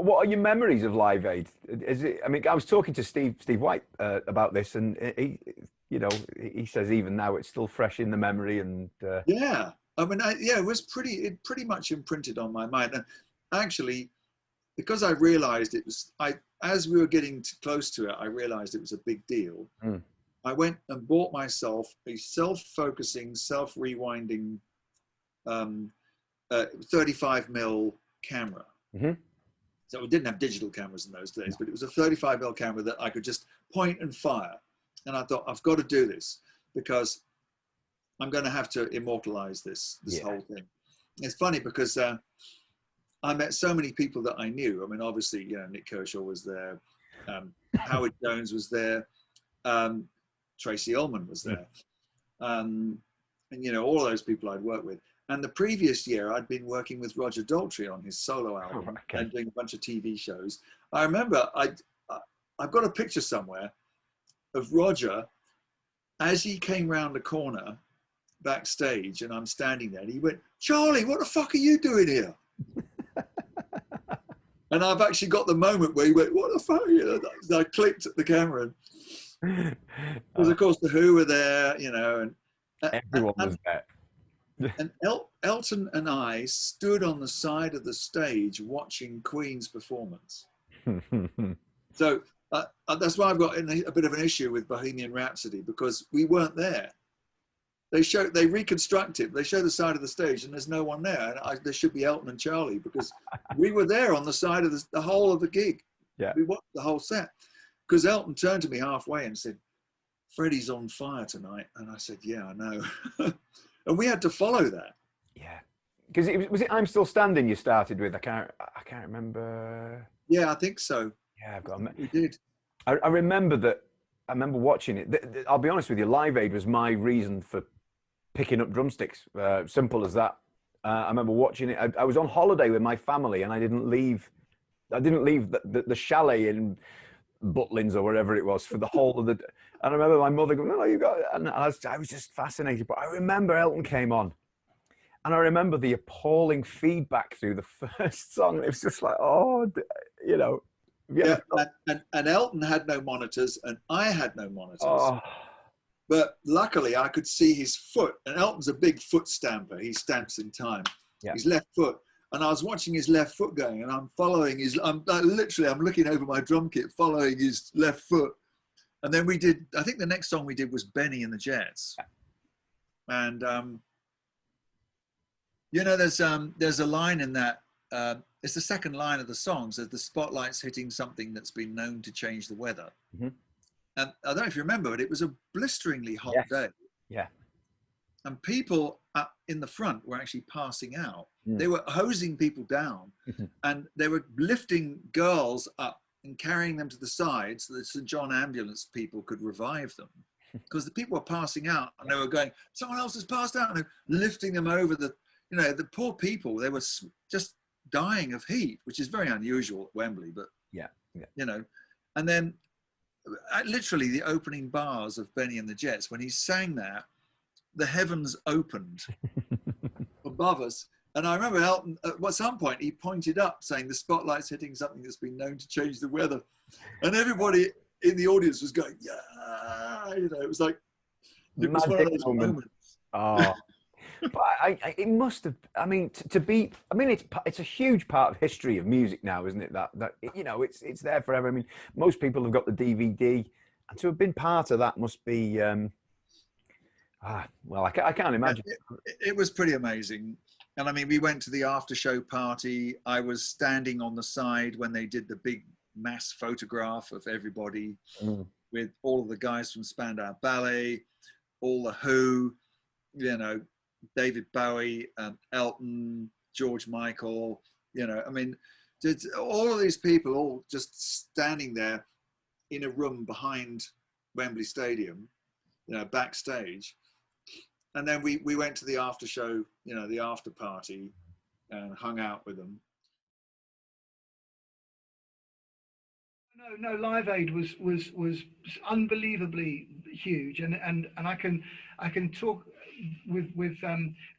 what are your memories of Live Aid? Is it? I mean, I was talking to Steve White about this, and he says even now it's still fresh in the memory. And Yeah, I mean, yeah, it pretty much imprinted on my mind. And actually, because I realized as we were getting close to it, I realized it was a big deal. mm, I went and bought myself a self-focusing, self-rewinding 35mm camera. hmm So we didn't have digital cameras in those days, but it was a 35mm camera that I could just point and fire. And I thought, I've got to do this because I'm going to have to immortalize this whole thing. It's funny because I met so many people that I knew. I mean, obviously, Nick Kershaw was there, Howard Jones was there, Tracy Ullman was there, and all those people I'd worked with. And the previous year, I'd been working with Roger Daltrey on his solo album and doing a bunch of TV shows. I remember I've got a picture somewhere of Roger as he came round the corner backstage, and I'm standing there, and he went, "Charlie, what the fuck are you doing here?" And I've actually got the moment where he went, "What the fuck?" I clicked at the camera, because of course the Who were there, and everyone was there. And Elton and I stood on the side of the stage watching Queen's performance. So that's why I've got a bit of an issue with Bohemian Rhapsody, because we weren't there. They reconstruct it. They show the side of the stage and there's no one there. And there should be Elton and Charlie, because we were there on the side of the whole of the gig. Yeah. We watched the whole set. Because Elton turned to me halfway and said, "Freddie's on fire tonight." And I said, "Yeah, I know." And we had to follow that. Yeah. Because was it I'm Still Standing you started with? I can't remember. Yeah, I think so. Yeah, we did. I remember that. I remember watching it. I'll be honest with you, Live Aid was my reason for picking up drumsticks. Simple as that. I remember watching it. I was on holiday with my family, and I didn't leave the chalet in Butlins or wherever it was for the whole of the. And I remember my mother going, "No, you got it." And I was just fascinated. But I remember Elton came on, and I remember the appalling feedback through the first song. It was just like, oh, Yeah, and Elton had no monitors, and I had no monitors. Oh. But luckily, I could see his foot. And Elton's a big foot stamper. He stamps in time. Yeah. His left foot. And I was watching his left foot going, and I'm following I'm looking over my drum kit, following his left foot. And then I think the next song we did was Benny and the Jets. And, there's a line in that, it's the second line of the song, says the spotlight's hitting something that's been known to change the weather. Mm-hmm. And I don't know if you remember, but it was a blisteringly hot day. Yeah. And people up in the front were actually passing out. They were hosing people down, and they were lifting girls up and carrying them to the side so that St. John ambulance people could revive them, because the people were passing out, and they were going, "Someone else has passed out," and they're lifting them over the poor people. They were just dying of heat, which is very unusual at Wembley, but and then literally the opening bars of Benny and the Jets, when he sang that, the heavens opened above us. And I remember Elton, at some point, he pointed up saying, "The spotlight's hitting something that's been known to change the weather." And everybody in the audience was going, "Yeah." It was like, it was one of those moments. Oh. But it must have. I mean, it's a huge part of history of music now, isn't it? That it's there forever. I mean, most people have got the DVD, and to have been part of that must be. Well, I can't imagine. It was pretty amazing, and I mean, we went to the after show party. I was standing on the side when they did the big mass photograph of everybody with all of the guys from Spandau Ballet, all the Who, David Bowie, Elton, George Michael, I mean, all of these people all just standing there in a room behind Wembley Stadium, backstage. And then we went to the after show, the after party, and hung out with them. No, Live Aid was unbelievably huge, and I can talk with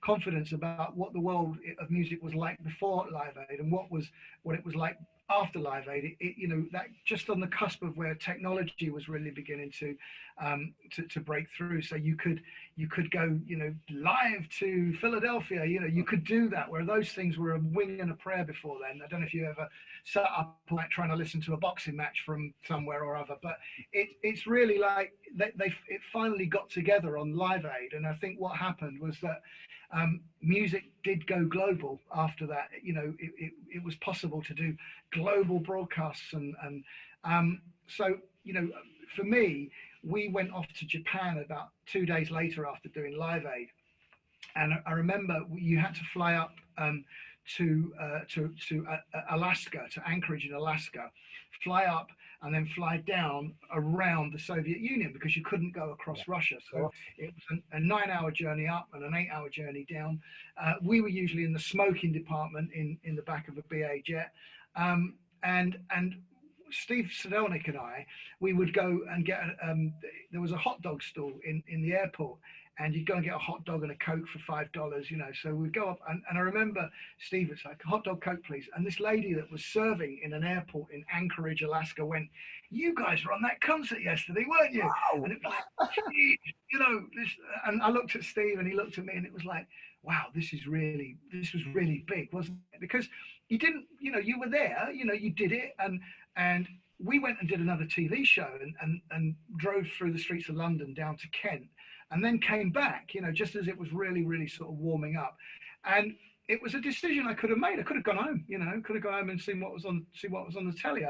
confidence about what the world of music was like before Live Aid, and what it was like after Live Aid, you know, that just on the cusp of where technology was really beginning to break through. So you could go, you know, live to Philadelphia. You know, you could do that, where those things were a wing and a prayer before then. I don't know if you ever sat up like trying to listen to a boxing match from somewhere or other, but it's really like it finally got together on Live Aid. And I think what happened was that music did go global after that. You know, it was possible to do global broadcasts, and so, you know, for me, we went off to Japan about 2 days later after doing Live Aid, and I remember you had to fly up to Alaska, to Anchorage in Alaska, fly up and then fly down around the Soviet Union, because you couldn't go across Russia. So it was a 9-hour journey up and an 8-hour journey down. We were usually in the smoking department in the back of a BA jet, and Steve Sedelnik and I, we would go and get there was a hot dog stall in the airport, and you'd go and get a hot dog and a Coke for $5, you know. So we'd go up, and I remember Steve was like, hot dog, Coke, please. And this lady that was serving in an airport in Anchorage, Alaska, went, "You guys were on that concert yesterday, weren't you?" Wow. And it was like, you know, this. And I looked at Steve, and he looked at me, and it was like, wow, this was really big, wasn't it? Because you didn't, you know, you were there, you know, you did it, and we went and did another TV show and drove through the streets of London down to Kent, and then came back, you know, just as it was really sort of warming up. And it was a decision I could have made. I could have gone home, you know, could have gone home and seen what was on the telly.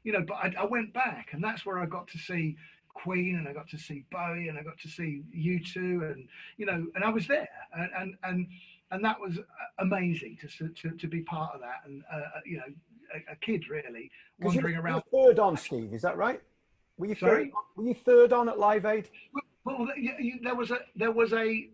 You know, but I went back, and that's where I got to see Queen, and I got to see Bowie, and I got to see U2, and, you know, and I was there, and that was amazing to be part of that. And you know, a kid really wandering around. You were third on, Steve, is that right? Were you Sorry? Were you third on at Live Aid? Well, there was a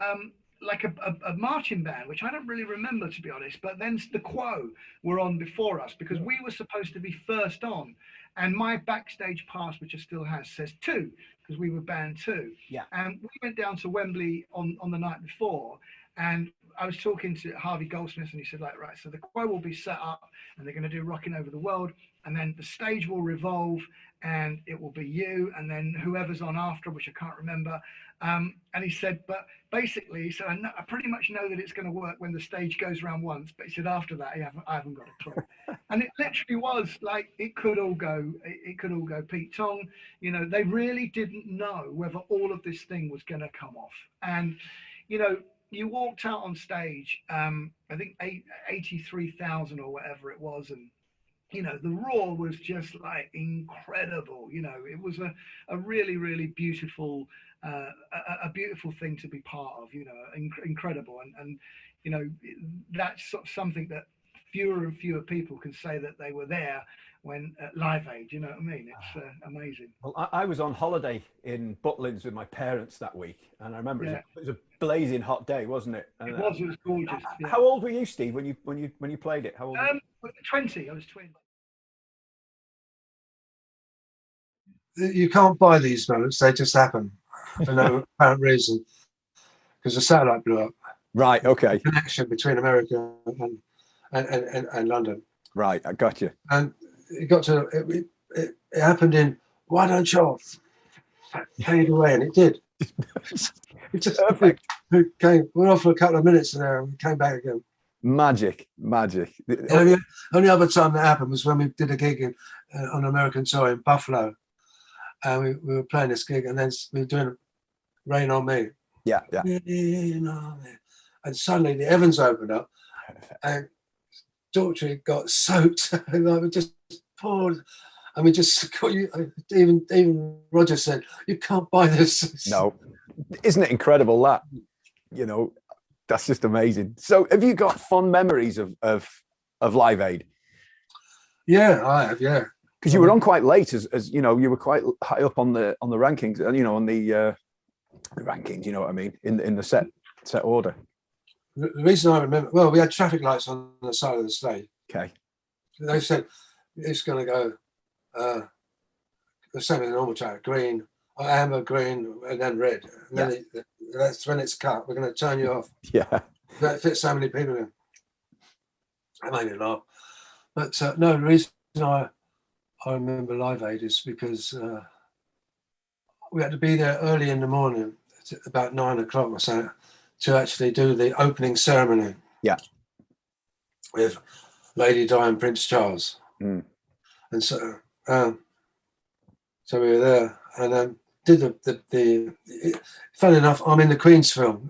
like a marching band, which I don't really remember, to be honest. But then the Quo were on before us, because we were supposed to be first on, and my backstage pass, which I still have, says 2, because we were band 2. Yeah. And we went down to Wembley on the night before, and I was talking to Harvey Goldsmith, and he said, like, right, so the Quo will be set up, and they're going to do Rocking Over the World, and then the stage will revolve, and it will be you, and then whoever's on after, which I can't remember. And he said, but basically, he said, I pretty much know that it's going to work when the stage goes around once, but he said, after that, I haven't got a clue. And it literally was like, it could all go Pete Tong. You know, they really didn't know whether all of this thing was going to come off. And, you know, you walked out on stage, I think 83,000 or whatever it was, and, you know, the roar was just like incredible. You know, it was a really beautiful, a beautiful thing to be part of. You know, incredible, and you know, that's sort of something that fewer and fewer people can say that they were there when at Live Aid. You know what I mean? It's amazing. Well, I was on holiday in Butlins with my parents that week, and I remember it was a blazing hot day, wasn't it? And, it was gorgeous. Yeah. How old were you, Steve, when you played it? How old? 20. I was 20. You can't buy these moments; they just happen for no apparent reason, because the satellite blew up. Right. Okay. Connection between America and London. Right. I got you. And it got to it happened in, why don't you fade away, and it did. It just perfect. Went off for a couple of minutes there, and we came back again. Magic. The only other time that happened was when we did a gig on an American tour in Buffalo. And we were playing this gig, and then we were doing Rain on Me. Yeah. And suddenly the heavens opened up, and Daughtry got soaked. And we just poured, and we just got you. Even Roger said, "You can't buy this." No, isn't it incredible that? You know, that's just amazing. So, have you got fond memories of Live Aid? Yeah, I have. Yeah. Because you were on quite late, as you know, you were quite high up on the rankings, and you know, on the rankings, you know what I mean, in the set order. The reason I remember, well, we had traffic lights on the side of the stage. Okay. They said it's going to go the same as a normal track: green, amber, green, and then red. And then that's when it's cut. We're going to turn you off. Yeah. That fits so many people in. That made me laugh. But no, the reason I remember Live Aid is because we had to be there early in the morning, about 9 o'clock or so, to actually do the opening ceremony. Yeah. With Lady Di and Prince Charles. Mm. And so we were there and did the funny enough, I'm in the Queen's film.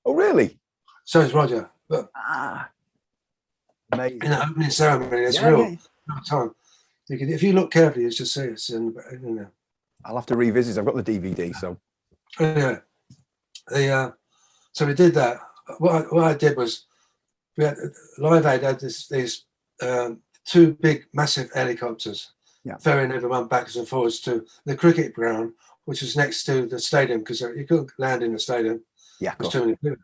Oh, really? So is Roger. But amazing. in the opening ceremony, it's real time. If you look carefully, you just see it's in, you know. I'll have to revisit. I've got the DVD, so. Yeah. So we did that. What I did was, we had Live Aid had these 2 big, massive helicopters, ferrying everyone backwards and forwards to the cricket ground, which was next to the stadium because you couldn't land in the stadium. Yeah, there's too many people.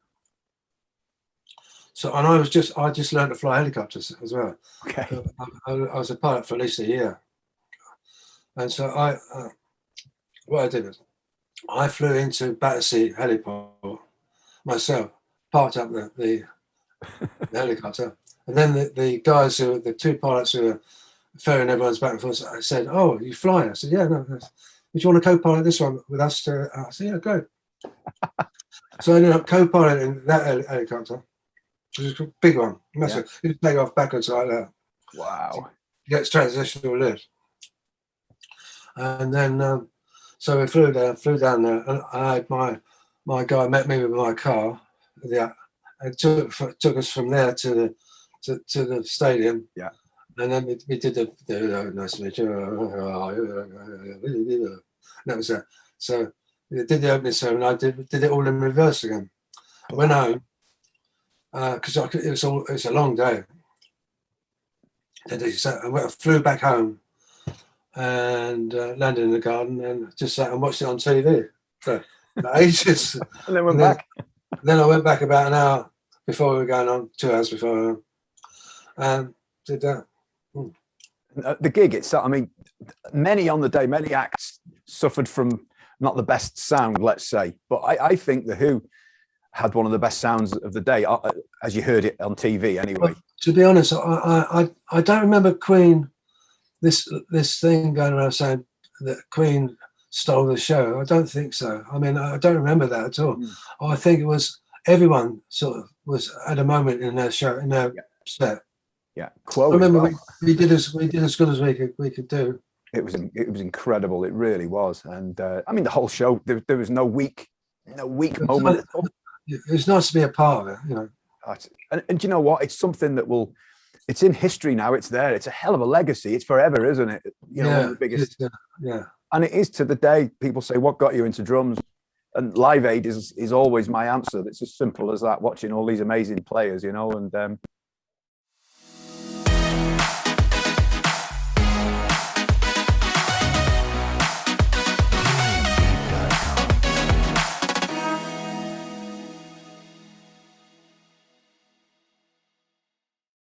So, and I just learned to fly helicopters as well. Okay. I was a pilot for at least a year, and so what I did was, I flew into Battersea heliport myself, parked up the helicopter, and then the guys the 2 pilots who were ferrying everyone's back and forth, I said, "Oh, you fly?" I said, "Yeah, no. Would you want to co-pilot this one with us?" I said, "Yeah, go." So I ended up co-piloting that helicopter, which is a big one, massive. You can take off backwards like that. Wow. Gets transitional lift, and then so we flew down there, and I had my guy met me with my car. Yeah. And took us from there to the stadium. Yeah. And then we did the nice to meet you. That was it. So we did the opening ceremony. I did it all in reverse again. I went home because it was a long day. I flew back home and landed in the garden and just sat and watched it on TV for ages. And then went back. Then I went back about an hour before we were going on, 2 hours before, and did that. The gig itself, I mean, many on the day, many acts suffered from not the best sound, let's say. But I think The Who had one of the best sounds of the day, as you heard it on TV anyway. Well, to be honest, I don't remember Queen, this thing going around saying that Queen stole the show. I don't think so. I mean, I don't remember that at all. I think it was everyone sort of was at a moment in their show, in their set. Yeah, I remember we did as good as we could do. It was incredible. It really was, and I mean the whole show. There was no weak moment. It was nice to be a part of it, you know. And you know what? It's something that it's in history now. It's there. It's a hell of a legacy. It's forever, isn't it? You know, one of the biggest. Yeah. And it is to the day. People say, "What got you into drums?" And Live Aid is always my answer. It's as simple as that. Watching all these amazing players, you know, and